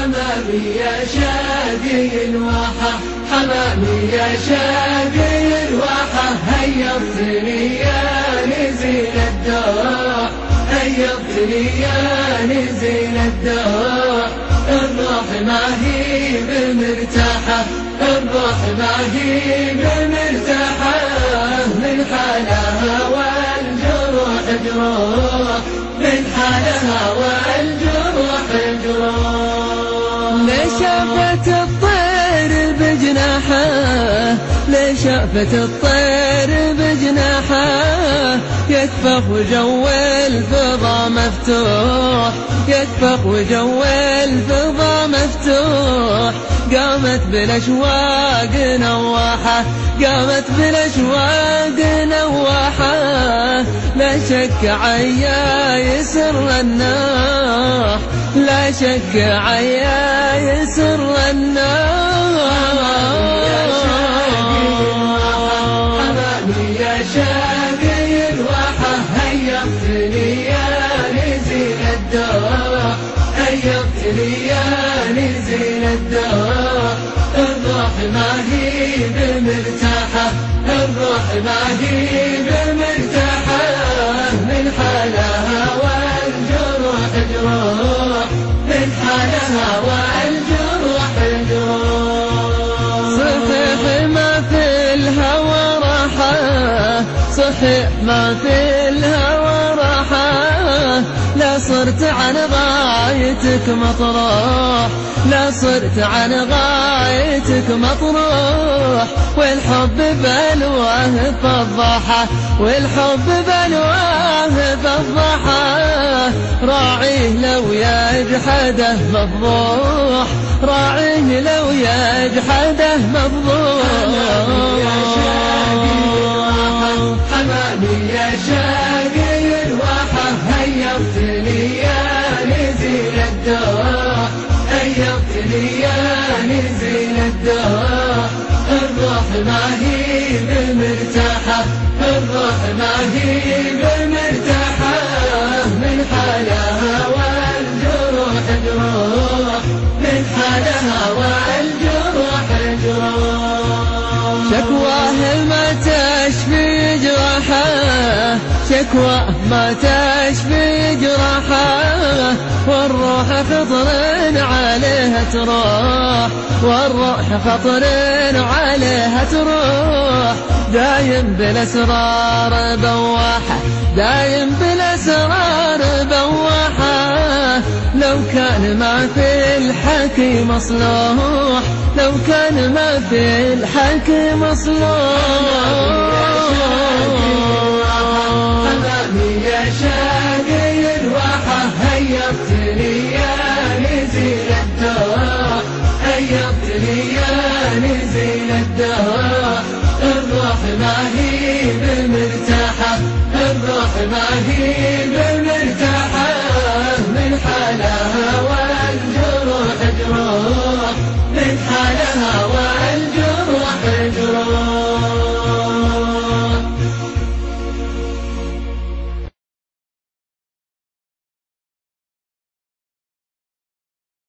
حمامي يا شادي الواحة، حمامي يا شادي الواحة، هيضتني يا نزيل الدوح، هيضتني يا نزيل الدوح. الروح ما هي بمرتاحة، الروح ما هي بمرتاحة، من حالها والجروح جروح، من حالها والجروح جروح. لشافت الطير بجناحه، لشافت الطير بجناحه، يكفخ وجو الفضا مفتوح، يكفخ وجو الفضا مفتوح. قامت بالأشواق نواحة، قامت بالأشواق نواحة، لا شك عيا يسر الناح، لا شك عيا يسر الناح. حمامي يا شادي الواحة، هيضتني يا نزيل الدوح، هيضتني يا نزيل الدوح. الروح ما هي بمرتاحة، الروح ما هي بمرتاحة، من حالها والجروح جروح، من حالها والجروح جروح. صحيح ما في الهوى راحة، صحيح ما في الهوى راحة، لا صرت عن غايتك مطروح، لا صرت عن غايتك مطروح. والحب بلواه فضحه، والحب بلواه فضحه، راعيه لو يجحده مفضوح، راعيه لو يجحده مفضوح. حمامي يا شادي الواحة، هيضتني يا نزيل الدوح، هيضتني يا نزيل الدوح. الروح ما هي بمرتاحة، الروح ما هي بمرتاحة، من حالها والجروح جروح، من حالها والجروح جروح. شكواه ما تشفي جراحه، شكواه ما تشفي جراحه، والروح خطر عليها تروح، والروح خطر عليها تروح. دايم بالأسرار بواحة، دايم بالأسرار بواحة، لو كان ما في الحكي مصلوح، لو كان ما في الحكي مصلوح. حمامي يا شادي الواحة، هيضتني يا نزيل الدوح، هيضتني يا نزيل الدوح. الروح ما هي